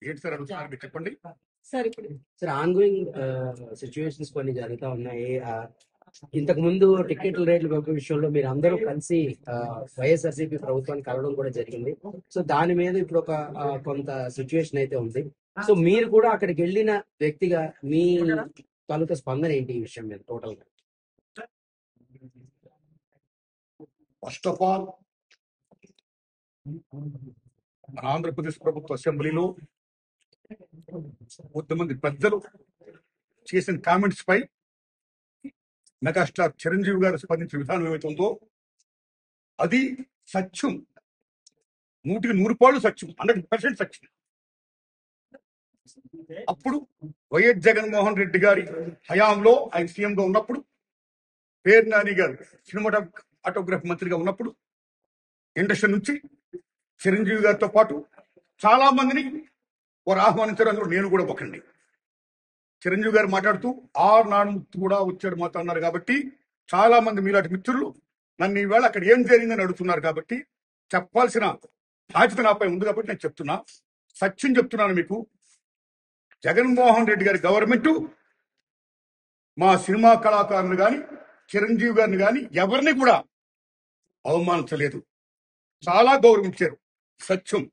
ఏంటి సార్ అడుగుతున్నారు మీరు చెప్పండి. సార్ ఇప్పుడు సార్ ఆన్గోయింగ్ సిచ్యువేషన్స్ కొన్ని జరుగుతూ ఉన్నాయి. ఇంతకు ముందు టికెట్ల రేట్ల విషయంలో మీరు అందరూ కలిసి వైఎస్ఆర్సీపీ ప్రభుత్వాన్ని కలవడం కూడా జరిగింది. సో దాని మీద ఇప్పుడు ఒక కొంత సిచ్యువేషన్ అయితే ఉంది. సో మీరు కూడా అక్కడికి వెళ్ళిన వ్యక్తిగా మీ తాలూకా స్పందన ఏంటి ఈ విషయం మీద టోటల్ గా? ఫస్ట్ ఆఫ్ ఆల్ మన ఆంధ్రప్రదేశ్ ప్రభుత్వ అసెంబ్లీలో కొంతమంది పెద్దలు చేసిన కామెంట్స్ పై మెగాస్టార్ చిరంజీవి గారు స్పందించిన విధానం ఏమైతే ఉందో అది సత్యం, 100% సత్యం, 100% సత్యం. అప్పుడు వైఎస్ జగన్మోహన్ రెడ్డి గారి హయాంలో ఆయన సీఎం గా ఉన్నప్పుడు, పేరు నాని గారు సినిమాటోగ్రఫీ మంత్రిగా ఉన్నప్పుడు ఇండస్ట్రీ నుంచి చిరంజీవి గారితో పాటు చాలా మందిని వారు ఆహ్వానించారు. అందులో నేను కూడా ఒకండి. చిరంజీవి గారు మాట్లాడుతూ నానుమూర్తి కూడా వచ్చాడు మాతో అన్నారు. కాబట్టి చాలా మంది మీలాంటి మిత్రులు నన్ను ఈవేళ అక్కడ ఏం జరిగిందని అడుగుతున్నారు. కాబట్టి చెప్పాల్సిన బాధ్యత నాపై ఉంది. కాబట్టి నేను చెప్తున్నా, సత్యం చెప్తున్నాను మీకు. జగన్మోహన్ రెడ్డి గారి గవర్నమెంట్ మా సినిమా కళాకారులు కానీ చిరంజీవి గారిని కానీ ఎవరిని కూడా అవమానించలేదు, చాలా గౌరవించారు. సత్యం.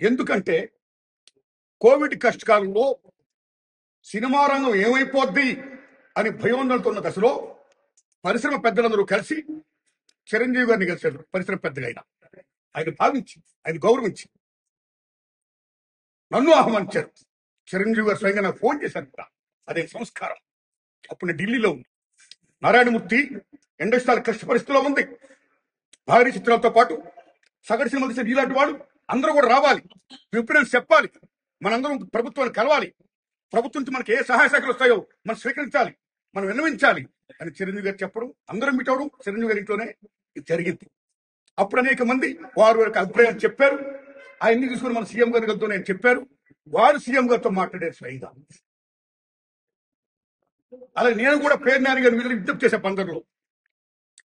ఎందుకంటే కోవిడ్ కష్టకాలంలో సినిమా రంగం ఏమైపోద్ది అని భయోందనతో ఉన్న దశలో పరిశ్రమ పెద్దలందరూ కలిసి చిరంజీవి గారిని కలిశారు. పరిశ్రమ పెద్దగా ఆయన భావించి, ఆయన గౌరవించి నన్ను ఆహ్వానించారు. చిరంజీవి గారు స్వయంగా నాకు ఫోన్ చేశారు కూడా. అదే సంస్కారం. అప్పుడు నేను ఢిల్లీలో ఉంది. నారాయణమూర్తి ఇండస్ట్రీ కష్ట పరిస్థితిలో ఉంది. భారీ చిత్రాలతో పాటు సగటు సినిమా తీసే ఇలాంటి వాడు అందరూ కూడా రావాలి, విప్రెన్స్ చెప్పాలి, మనందరం ప్రభుత్వాన్ని కలవాలి, ప్రభుత్వం నుంచి మనకి ఏ సహాయ శాఖలు వస్తాయో మనం స్వీకరించాలి, మనం విన్నవించాలి అని చిరంజీవి గారు చెప్పడం, అందరం మీట్ అవడం చిరంజీవి గారి ఇంట్లోనే ఇది జరిగింది. అప్పుడు అనేక మంది వారి యొక్క అభిప్రాయాలు చెప్పారు. ఆయన్ని తీసుకుని మన సీఎం గారితో నేను చెప్పారు. వారు సీఎం గారితో మాట్లాడారు స్వయంగా. అలాగే నేను కూడా పేరు నాని గారి మీద విజ్ఞప్తి చేసే పందరులో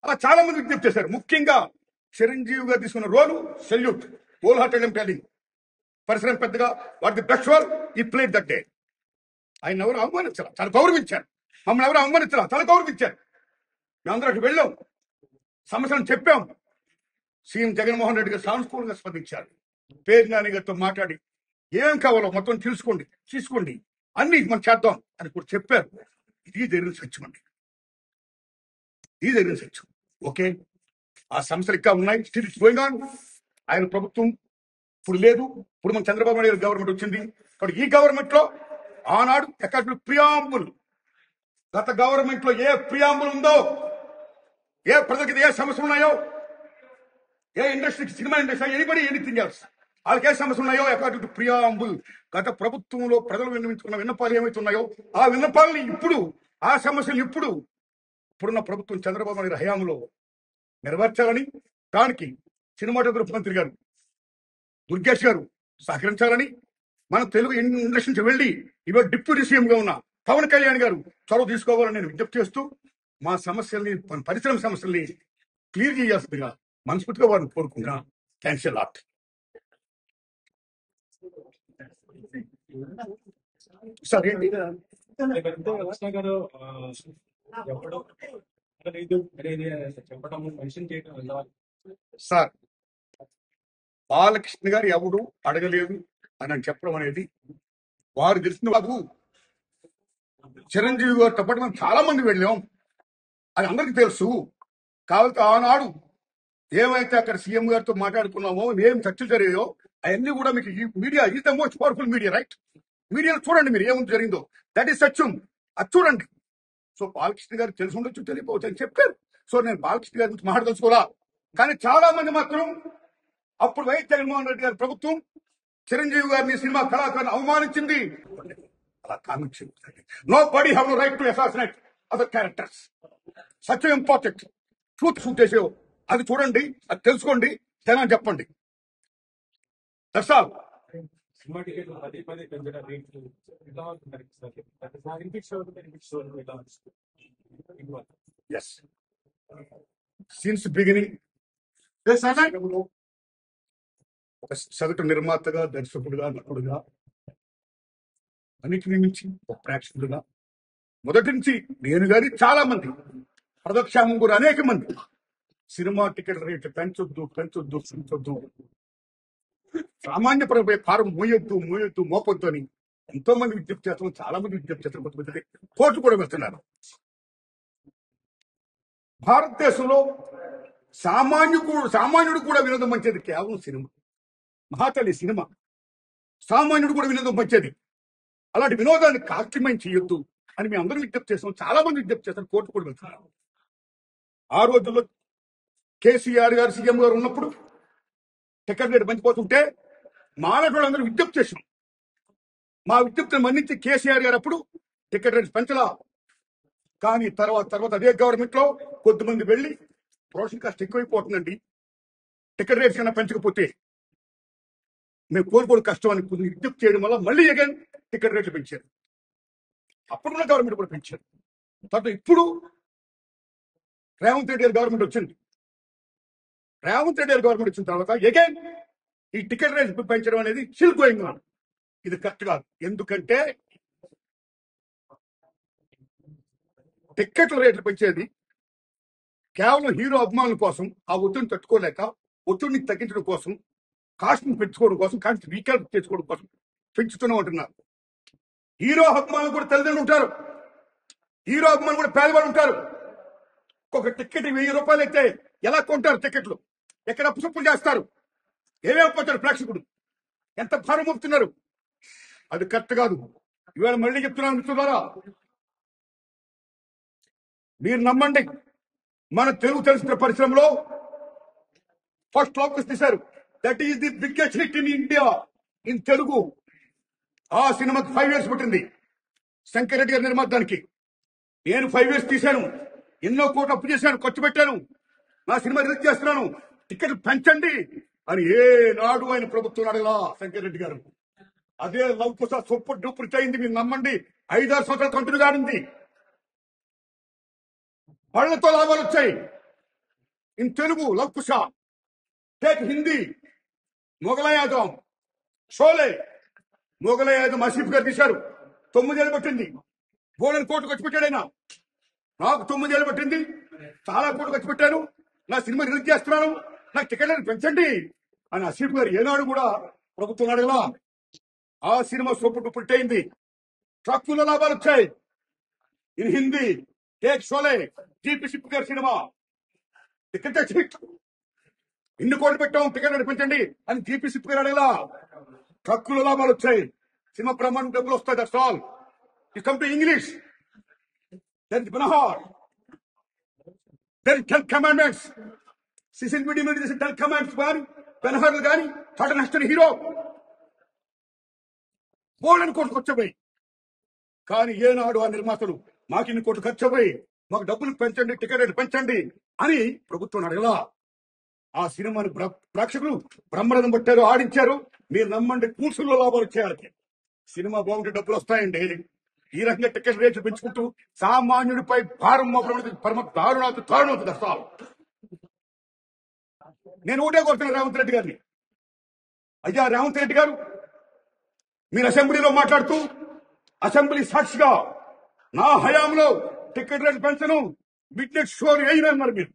అలా చాలా మంది విజ్ఞప్తి చేశారు. ముఖ్యంగా చిరంజీవి గారు తీసుకున్న రోలు సెల్యూట్, హోల్ హార్టెడ్ టెలింగ్. పరిశ్రమ పెద్దగా వాట్ ది బెస్ట్ రోల్ ఈ ప్లేడ్ దట్ డే. ఆయన ఎవరు అవమానించారు, చాలా గౌరవించారు. మమ్మల్ని ఎవరు అవమానించారా, చాలా గౌరవించారు. మేమందరూ అటు వెళ్ళాం, సమస్యలను చెప్పాం. సీఎం జగన్మోహన్ రెడ్డి గారు సానుకూలంగా స్పందించారు. పేరు నాని గారితో మాట్లాడి ఏం కావాలో మొత్తం తీసుకోండి అన్ని మనం చేద్దాం అని కూడా చెప్పారు. ఇది జరిగిన సత్యం అండి, ఇది జరిగిన సత్యం. ఓకే, ఆ సమస్యలు ఇంకా ఉన్నాయి. Still going on. ఆయన ప్రభుత్వం ఇప్పుడు లేదు. ఇప్పుడు మన చంద్రబాబు నాయుడు గారి గవర్నమెంట్ వచ్చింది. కాబట్టి ఈ గవర్నమెంట్ లో ఆనాడు ఎక్కడ ప్రియాంబుల్, గత గవర్నమెంట్ లో ఏ ప్రియాంబుల్ ఉందో, ఏ ప్రజలకి ఏ సమస్యలు ఉన్నాయో, ఏ ఇండస్ట్రీకి, cinema industry, anybody anything else, వాళ్ళకి ఏ సమస్యలు ఉన్నాయో అకార్డింగ్ టు ప్రియాంబుల్ గత ప్రభుత్వంలో ప్రజలు విన్నవించుకున్న విన్నపాలు ఏమైతున్నాయో ఆ విన్నపాలని ఇప్పుడు, ఆ సమస్యలు ఇప్పుడున్న ప్రభుత్వం చంద్రబాబు నాయుడు హయాంలో నెరవేర్చాలని, దానికి సినిమాటోగ్రఫీ మంత్రి గారు దుర్గేష్ గారు సహకరించాలని, మన తెలుగు ఇండస్ట్రీ నుంచి వెళ్ళి ఇవాళ డిప్యూటీ సీఎం గా ఉన్న పవన్ కళ్యాణ్ గారు చొరవ తీసుకోవాలని నేను విజ్ఞప్తి చేస్తూ మా సమస్యల్ని, పరిశ్రమ సమస్యల్ని క్లియర్ చేయాల్సిందిగా మనస్ఫూర్తిగా వారిని కోరుకుంటున్నా. Thanks a lot. సార్ ఏంటి సార్, బాలకృష్ణ గారు ఎవడు అడగలేదు అని చెప్పడం అనేది వారు తెలిసిన బాబు. చిరంజీవి గారితో పాటు మనం చాలా మంది వెళ్ళాం, అది అందరికీ తెలుసు. కాబట్టి ఆనాడు ఏమైతే అక్కడ సీఎం గారితో మాట్లాడుకున్నామో, ఏం చర్చలు జరిగాయో అవన్నీ కూడా మీకు ఈ media is the most powerful media, right? మీడియాలో చూడండి మీరు ఏముంది జరిగిందో, దట్ ఈస్ సత్యం, అది చూడండి. సో బాలకృష్ణ గారు తెలిసి ఉండొచ్చు, తెలియపోవచ్చు అని చెప్పారు. సో నేను బాలకృష్ణ గారి గురించి మాట్లాడదలుచుకోరా. కానీ చాలా మంది మాత్రం అప్పుడు వైఎస్ జగన్మోహన్ రెడ్డి గారి ప్రభుత్వం చిరంజీవి గారిని, సినిమా కళాకారుని అవమానించింది. అలా కామెంట్ చేయండి. Nobody have no right to assassinate other characters. సత్యం ఇంపార్టెంట్. ట్రూత్ షూట్ చేసే అది చూడండి, అది తెలుసుకోండి, జనాన్ని చెప్పండి. That's all. సినిమా టికెట్లు పదే పెంచడం రేట్లు ఎలా ఉంటున్నారు సార్? Yes. Since beginning, ఒక సగటు నిర్మాతగా, దర్శకుడుగా, నటుడుగా, అన్నిటిని మించి ఒక ప్రేక్షకుడుగా మొదటి నుంచి నేను గాని చాలా మంది ప్రదక్షామం కూడా అనేక మంది సినిమా టికెట్ రేట్లు పెంచొద్దు సామాన్య భారం మోయొద్దు మోపొద్దు అని ఎంతో మంది విజ్ఞప్తి చేస్తాం, చాలా మంది విజ్ఞప్తి చేస్తారు, కొంతమంది కోర్టు కూడా వెళ్తున్నారు. భారతదేశంలో సామాన్యుడు కూడా వినోదం మంచిది కేవలం సినిమా. మహాతల్లి సినిమా సామాన్యుడు కూడా వినోదం మంచిది. అలాంటి వినోదాన్ని కాస్ట్యూమైన్ చేయొద్దు అని మేము అందరూ విజ్ఞప్తి చేస్తాం, చాలా మంది విజ్ఞప్తి చేస్తారు, కోర్టు కూడా వెళ్తున్నారు. ఆ రోజుల్లో కేసీఆర్ గారు సీఎం గారు ఉన్నప్పుడు టికెట్ రేటు పెంచిపోతుంటే మానవులందరూ విజ్ఞప్తి చేసాం. మా విజ్ఞప్తిని మన్నించి కేసీఆర్ గారు అప్పుడు టికెట్ రేటు పెంచలా. కానీ తర్వాత అదే గవర్నమెంట్ లో కొద్దిమంది వెళ్ళి ప్రొడక్షన్ కాస్ట్ ఎక్కువైపోతుందండి, టికెట్ రేట్స్ కన్నా పెంచకపోతే మేము కోరుకోవడం కష్టం అని కొన్ని విజ్ఞప్తి చేయడం వల్ల మళ్ళీ అగైన్ టికెట్ రేట్లు పెంచారు. అప్పుడున్న గవర్నమెంట్ కూడా పెంచారు. తర్వాత ఇప్పుడు రేవంత్ రెడ్డి గారి గవర్నమెంట్ వచ్చింది. రేవంత్ రెడ్డి గారి గవర్నమెంట్ వచ్చిన తర్వాత అగైన్ ఈ టికెట్ రేట్లు పెంచడం అనేది స్టిల్ గోయింగ్ ఆన్. ఇది కరెక్ట్ కాదు. ఎందుకంటే టికెట్ల రేట్లు పెంచేది కేవలం హీరో అభిమానుల కోసం, ఆ ఒత్తిడిని తట్టుకోలేక ఒత్తిడిని తగ్గించడం కోసం, కాస్ట్ని పెంచుకోవడం కోసం, కాస్ట్ రీకాల్ చేసుకోవడం కోసం పెంచుతూనే ఉంటున్నారు. హీరో అభిమానులు కూడా తల్లిదండ్రులు ఉంటారు, హీరో అభిమానులు కూడా పేదవాళ్ళు ఉంటారు. ఒక టికెట్ 1000 రూపాయలు అయితే ఎలా కొంటారు టికెట్లు? ఎక్కడ అప్పుసప్పులు చేస్తారు? ఏమేపోతారు ప్రేక్షకుడు? ఎంత భారం మోపుతున్నారు? అది కరెక్ట్ కాదు. ఇవాళ మళ్ళీ చెప్తున్నాను మిత్రులారా, మీరు నమ్మండి, మన తెలుగు చలనచిత్ర పరిశ్రమలో ఫస్ట్ ఫోకస్ తీశారు. That is the biggest hit in India in Telugu. ఆ సినిమాకి 5 years పట్టింది శంకర్ రెడ్డి గారి నిర్మాతానికి. నేను 5 years తీశాను, ఎన్నో కోట్లు అప్పు చేశాను, ఖర్చు పెట్టాను, నా సినిమా రిలీజ్ చేస్తున్నాను, టికెట్ పెంచండి అని ఏనాడు ఆయన ప్రభుత్వం అడగలా శంకర్ రెడ్డి గారు. అదే లవ్ కుశ సూపర్ డూపర్ అయింది. మీరు నమ్మండి, 5-6 సంవత్సరాలు కంటిన్యూ కానింది. పళ్లతో లాభాలు వచ్చాయి ఇన్ తెలుగు. లవ్ కుశ, టేక్ హిందీ, మొగలయాదం, షోలే. మొగలయాదం ఆసిఫ్ గారు తీశారు, 9 ఏళ్ళు పట్టింది. బోడని కోట్లు ఖర్చు పెట్టాడు ఆయన. నాకు 9 ఏళ్ళు పట్టింది, చాలా కోట్లు ఖర్చు పెట్టాను, నా సినిమా రిలీజ్ చేస్తున్నాను, నాకు టికెట్లను పెంచండి అని ఆసిఫ్ గారు ఏనాడు కూడా ప్రభుత్వం అడగలా. ఆ సినిమా సూపర్ డూపర్ హిట్ అయింది. ట్రక్కుల లాభాలు వచ్చాయి in Hindi. Take Sholay, GP SIP గారి సినిమా టికెట్ హిట్. ఇన్ని కోట్లు పెట్టాం, టికెట్ పెంచండి అని జీపీ సిప్ గారు అడగలా. ట్రక్కుల లాభాలు వచ్చాయి, సినిమా ప్రమాణం డబ్బులు వస్తాయి. That's all. You come to English, there is Ben Hur, there is 10 commandments. Cecil మీడియం మీద చేసిన 10 commandments కానీ బెనహార్లు కానీ థర్డ్ నెక్స్ట్ హీరో బోల్డెన్ కోట్లు ఖర్చుపోయి. కానీ ఏనాడు ఆ నిర్మాతలు మాకు ఇన్ని కోట్లు ఖర్చుపోయి మాకు డబ్బులు పెంచండి, టికెట్ రేట్లు పెంచండి అని ప్రభుత్వం అడగలా. ఆ సినిమాని ప్రేక్షకులు బ్రహ్మరథం పట్టారు, ఆడించారు. మీరు నమ్మండి, కూర్చుల్లో లాభాలు వచ్చేయాలి. సినిమా బాగుంటే డబ్బులు వస్తాయండి. ఈ రకంగా టికెట్ రేట్లు పెంచుకుంటూ సామాన్యుడిపై భారం మోపడం పరమ దారుణాలు దస్తాలు. నేను ఒకటే కోరుతున్నాను రేవంత్ రెడ్డి గారిని, అయ్యా రేవంత్ రెడ్డి గారు, మీరు అసెంబ్లీలో మాట్లాడుతూ అసెంబ్లీ సాక్షిగా నా హయాంలో టికెట్ రేట్లు పెంచను, మిడ్ నైట్ షో వేయనన్నారు మీరు.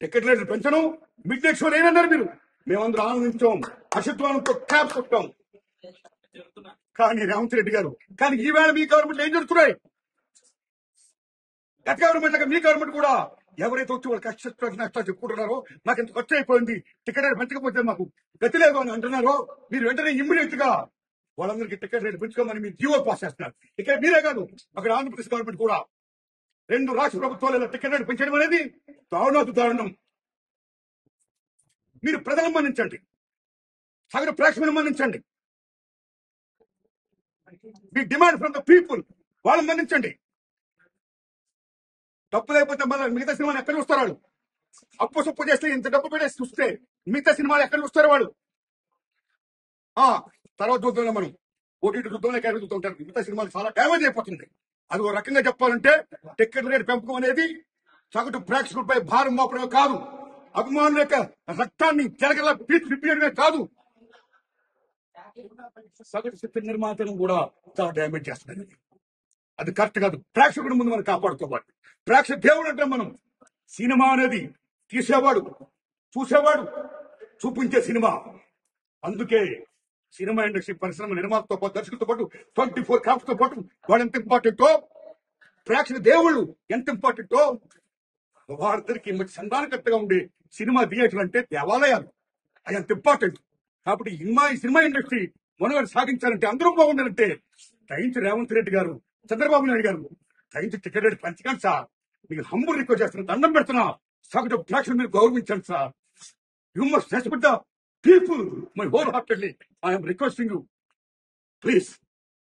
టికెట్ రేట్లు పెంచను, మిడ్ నైట్ షో వేయనన్నారు మీరు. మేమందరం ఆనందించాం, అశత్వానంతో క్యాప్ కొట్టాం. కానీ రేవంత్ రెడ్డి గారు, కానీ ఈవేళ మీ గవర్నమెంట్ ఏం జరుగుతున్నాయి? గత గవర్నమెంట్ మీ గవర్నమెంట్ కూడా ఎవరైతే వచ్చి వాళ్ళు నష్టాలు చెప్పుకుంటున్నారో, నాకు ఎంత ఖర్చు అయిపోయింది, టికెట్ రేట్ పెంచకపోతే మాకు గతి లేదు అని అంటున్నారో, మీరు వెంటనే ఇమ్మీడియట్ గా వాళ్ళందరికీ టికెట్ రేట్ పెంచుకోమని మీరు జీవో పాస్ చేస్తున్నారు. ఇక్కడ మీరే కాదు, అక్కడ ఆంధ్రప్రదేశ్ గవర్నమెంట్ కూడా 2 రాష్ట్ర ప్రభుత్వాలు ఇలా టికెట్ రేట్ పెంచడం అనేది దారుణం. మీరు ప్రజలను మన్నించండి, సగటు ప్రేక్షకులను మన్నించండి. మీ డిమాండ్ ఫ్రమ్ ద పీపుల్, వాళ్ళని మన్నించండి. డబ్బు లేకపోతే మళ్ళీ మిగతా సినిమాలు ఎక్కడ చూస్తారు వాళ్ళు? అప్పు సొప్పు చేస్తే ఇంత డబ్బు పెట్టేసి చూస్తే మిగతా సినిమాలు ఎక్కడ చూస్తారు వాళ్ళు? తర్వాత చూద్దాం, మనం ఓటీటీ చూద్దాం, ఎక్కడ చూద్దాం. మిగతా సినిమాలు చాలా డ్యామేజ్ అయిపోతుంది. అది ఒక రకంగా చెప్పాలంటే టికెట్ రేట్ పెంపకం అనేది సగటు ప్రేక్షకులపై భారం మోపడమే కాదు, అభిమానుల యొక్క రక్తాన్ని జరగలా పిలిపియడమే కాదు, సగటు చిత్ర నిర్మాతను కూడా చాలా డ్యామేజ్ చేస్తుంది. అది కరెక్ట్ కాదు. ప్రేక్షకుడి ముందు మనం కాపాడుకోవాలి. ప్రేక్షక దేవుడు అంటే మనం సినిమా అనేది తీసేవాడు, చూసేవాడు, చూపించే సినిమా. అందుకే సినిమా ఇండస్ట్రీ పరిశ్రమ నిర్మాతతో పాటు దర్శకులతో పాటు 24 క్రాఫ్ట్స్ తో పాటు వాడు ఎంత ఇంపార్టెంటో, ప్రేక్షక దేవుళ్ళు ఎంత ఇంపార్టెంటో, వారిద్దరికి మంచి సంధానకర్తగా ఉండే సినిమా థియేటర్లు అంటే దేవాలయాలు, అది అంత ఇంపార్టెంట్. కాబట్టి ఈ సినిమా ఇండస్ట్రీ మనుగడ సాగించాలంటే, అందరూ బాగుండాలంటే దయించి రేవంత్ రెడ్డి గారు, చంద్రబాబు నాయుడు గారు దయించి టికెట్ రేట్ పెంచకండి సార్. మీకు హంబుల్ రిక్వెస్ట్ చేస్తున్నా, దండం పెడుతున్నా. సగటు ప్రేక్షకులు మీరు గౌరవించండి sir. You must respect the people. My whole heartedly I am requesting you, please.